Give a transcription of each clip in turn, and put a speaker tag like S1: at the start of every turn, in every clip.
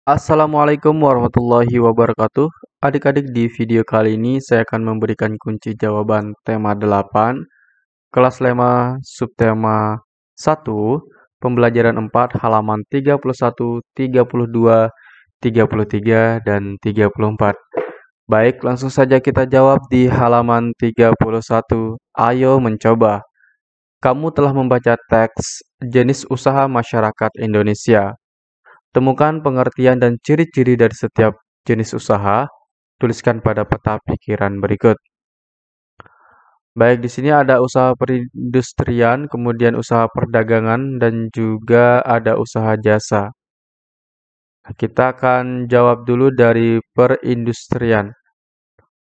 S1: Assalamualaikum warahmatullahi wabarakatuh. Adik-adik, di video kali ini saya akan memberikan kunci jawaban tema 8, kelas 5, subtema 1, pembelajaran 4, halaman 31, 32, 33, dan 34. Baik, langsung saja kita jawab di halaman 31. Ayo mencoba. Kamu telah membaca teks jenis usaha masyarakat Indonesia. Temukan pengertian dan ciri-ciri dari setiap jenis usaha. Tuliskan pada peta pikiran berikut. Baik, di sini ada usaha perindustrian, kemudian usaha perdagangan, dan juga ada usaha jasa. Kita akan jawab dulu dari perindustrian.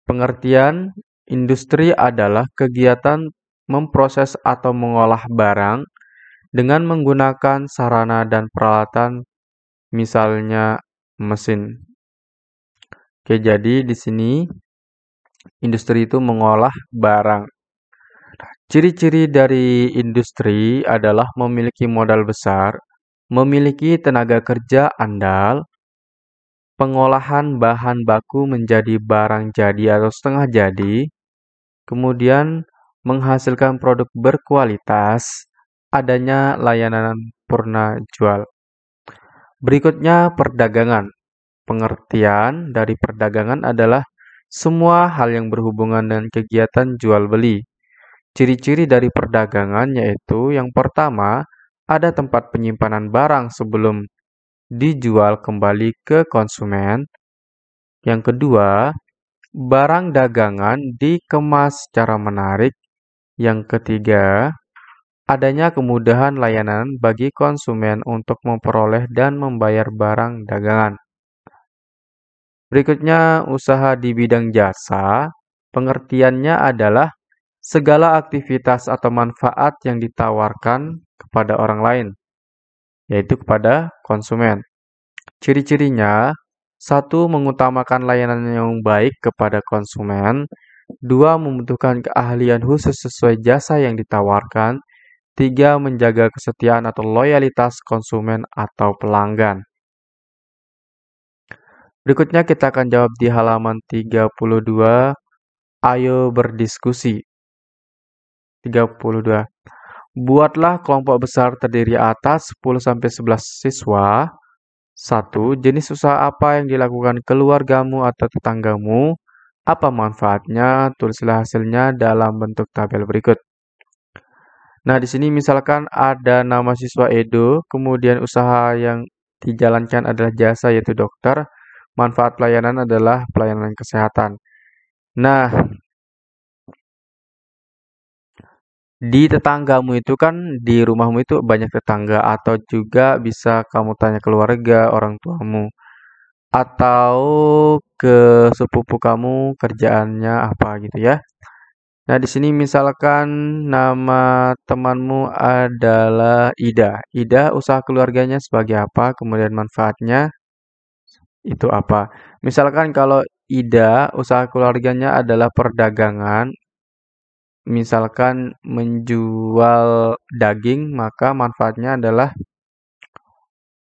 S1: Pengertian industri adalah kegiatan memproses atau mengolah barang dengan menggunakan sarana dan peralatan, misalnya mesin. Oke, jadi di sini industri itu mengolah barang. Ciri-ciri dari industri adalah memiliki modal besar, memiliki tenaga kerja andal, pengolahan bahan baku menjadi barang jadi atau setengah jadi, kemudian menghasilkan produk berkualitas, adanya layanan purna jual. Berikutnya perdagangan. Pengertian dari perdagangan adalah semua hal yang berhubungan dengan kegiatan jual beli. Ciri-ciri dari perdagangan yaitu yang pertama, ada tempat penyimpanan barang sebelum dijual kembali ke konsumen. Yang kedua, barang dagangan dikemas secara menarik. Yang ketiga, adanya kemudahan layanan bagi konsumen untuk memperoleh dan membayar barang dagangan. Berikutnya, usaha di bidang jasa. Pengertiannya adalah segala aktivitas atau manfaat yang ditawarkan kepada orang lain, yaitu kepada konsumen. Ciri-cirinya, satu, mengutamakan layanan yang baik kepada konsumen. Dua, membutuhkan keahlian khusus sesuai jasa yang ditawarkan. Tiga, menjaga kesetiaan atau loyalitas konsumen atau pelanggan. Berikutnya kita akan jawab di halaman 32. Ayo berdiskusi. 32. Buatlah kelompok besar terdiri atas 10-11 siswa. 1. Jenis usaha apa yang dilakukan keluargamu atau tetanggamu? Apa manfaatnya? Tulislah hasilnya dalam bentuk tabel berikut. Nah, di sini misalkan ada nama siswa Edo, kemudian usaha yang dijalankan adalah jasa yaitu dokter, manfaat pelayanan adalah pelayanan kesehatan. Nah, di tetanggamu itu kan, di rumahmu itu banyak tetangga, atau juga bisa kamu tanya keluarga, orang tuamu, atau ke sepupu kamu kerjaannya apa gitu ya. Nah, di sini misalkan nama temanmu adalah Ida. Ida usaha keluarganya sebagai apa, kemudian manfaatnya itu apa. Misalkan kalau Ida usaha keluarganya adalah perdagangan, misalkan menjual daging, maka manfaatnya adalah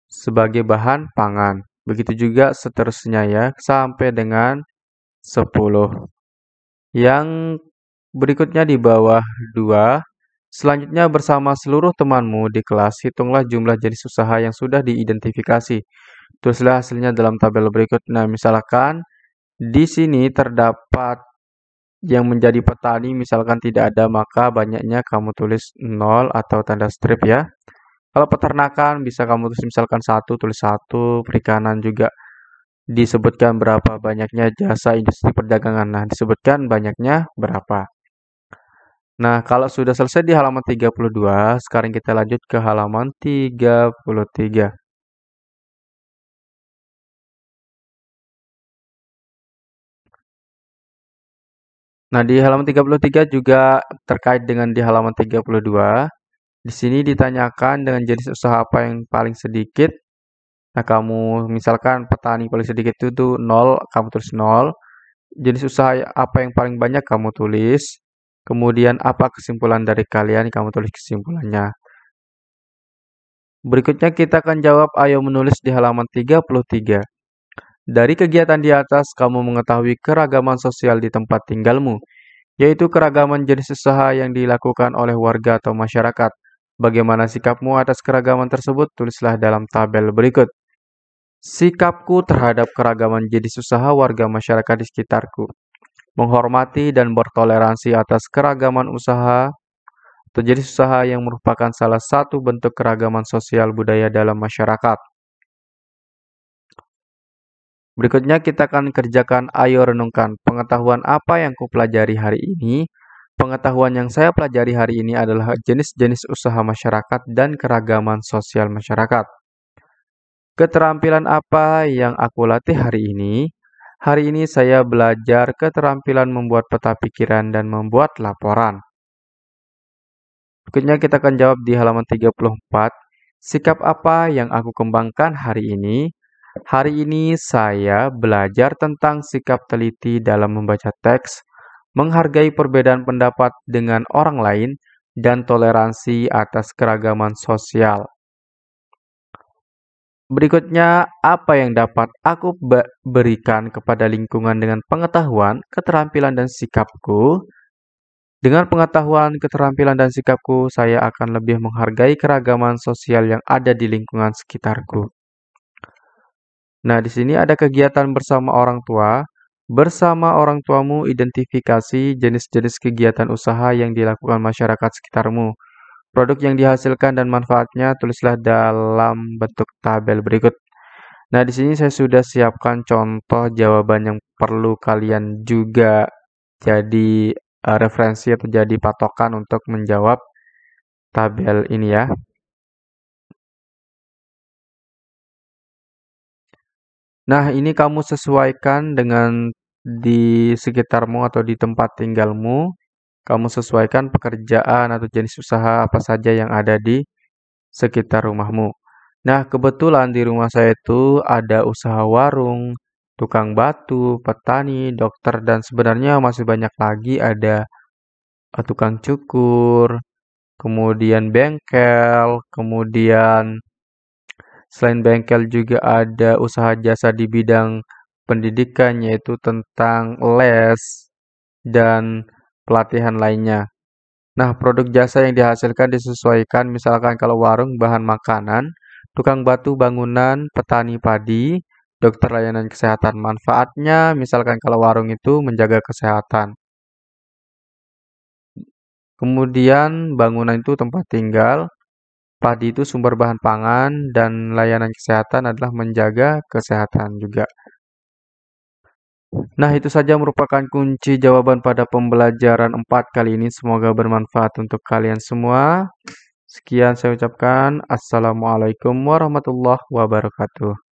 S1: sebagai bahan pangan. Begitu juga seterusnya ya, sampai dengan 10. Yang berikutnya di bawah 2. Selanjutnya bersama seluruh temanmu di kelas, hitunglah jumlah jenis usaha yang sudah diidentifikasi. Tulislah hasilnya dalam tabel berikut. Nah, misalkan di sini terdapat yang menjadi petani, misalkan tidak ada, maka banyaknya kamu tulis 0 atau tanda strip ya. Kalau peternakan bisa kamu tulis misalkan 1, tulis 1, perikanan juga disebutkan berapa banyaknya, jasa industri perdagangan. Nah, disebutkan banyaknya berapa. Nah, kalau sudah selesai di halaman 32, sekarang kita lanjut ke halaman 33. Nah, di halaman 33 juga terkait dengan di halaman 32. Di sini ditanyakan dengan jenis usaha apa yang paling sedikit. Nah, kamu misalkan petani paling sedikit itu 0, kamu tulis 0. Jenis usaha apa yang paling banyak kamu tulis. Kemudian apa kesimpulan dari kalian, kamu tulis kesimpulannya. Berikutnya kita akan jawab ayo menulis di halaman 33. Dari kegiatan di atas, kamu mengetahui keragaman sosial di tempat tinggalmu, yaitu keragaman jenis usaha yang dilakukan oleh warga atau masyarakat. Bagaimana sikapmu atas keragaman tersebut? Tulislah dalam tabel berikut. Sikapku terhadap keragaman jenis usaha warga masyarakat di sekitarku. Menghormati dan bertoleransi atas keragaman usaha atau jenis usaha yang merupakan salah satu bentuk keragaman sosial budaya dalam masyarakat. Berikutnya kita akan kerjakan ayo renungkan pengetahuan apa yang kupelajari hari ini. Pengetahuan yang saya pelajari hari ini adalah jenis-jenis usaha masyarakat dan keragaman sosial masyarakat. Keterampilan apa yang aku latih hari ini? Hari ini saya belajar keterampilan membuat peta pikiran dan membuat laporan. Berikutnya kita akan jawab di halaman 34. Sikap apa yang aku kembangkan hari ini? Hari ini saya belajar tentang sikap teliti dalam membaca teks, menghargai perbedaan pendapat dengan orang lain, dan toleransi atas keragaman sosial. Berikutnya, apa yang dapat aku berikan kepada lingkungan dengan pengetahuan, keterampilan, dan sikapku? Dengan pengetahuan, keterampilan, dan sikapku, saya akan lebih menghargai keragaman sosial yang ada di lingkungan sekitarku. Nah, di sini ada kegiatan bersama orang tua. Bersama orang tuamu, identifikasi jenis-jenis kegiatan usaha yang dilakukan masyarakat sekitarmu. Produk yang dihasilkan dan manfaatnya tulislah dalam bentuk tabel berikut. Nah, di sini saya sudah siapkan contoh jawaban yang perlu kalian juga jadi referensi atau jadi patokan untuk menjawab tabel ini ya. Nah, ini kamu sesuaikan dengan di sekitarmu atau di tempat tinggalmu. Kamu sesuaikan pekerjaan atau jenis usaha apa saja yang ada di sekitar rumahmu. Nah, kebetulan di rumah saya itu ada usaha warung, tukang batu, petani, dokter, dan sebenarnya masih banyak lagi ada tukang cukur, kemudian bengkel, kemudian selain bengkel juga ada usaha jasa di bidang pendidikan yaitu tentang les dan pelatihan lainnya. Nah, produk jasa yang dihasilkan disesuaikan misalkan kalau warung bahan makanan, tukang batu bangunan, petani padi, dokter layanan kesehatan. Manfaatnya misalkan kalau warung itu menjaga kesehatan. Kemudian bangunan itu tempat tinggal, padi itu sumber bahan pangan, dan layanan kesehatan adalah menjaga kesehatan juga. Nah, itu saja merupakan kunci jawaban pada pembelajaran 4 kali ini. Semoga bermanfaat untuk kalian semua. Sekian saya ucapkan. Assalamualaikum warahmatullahi wabarakatuh.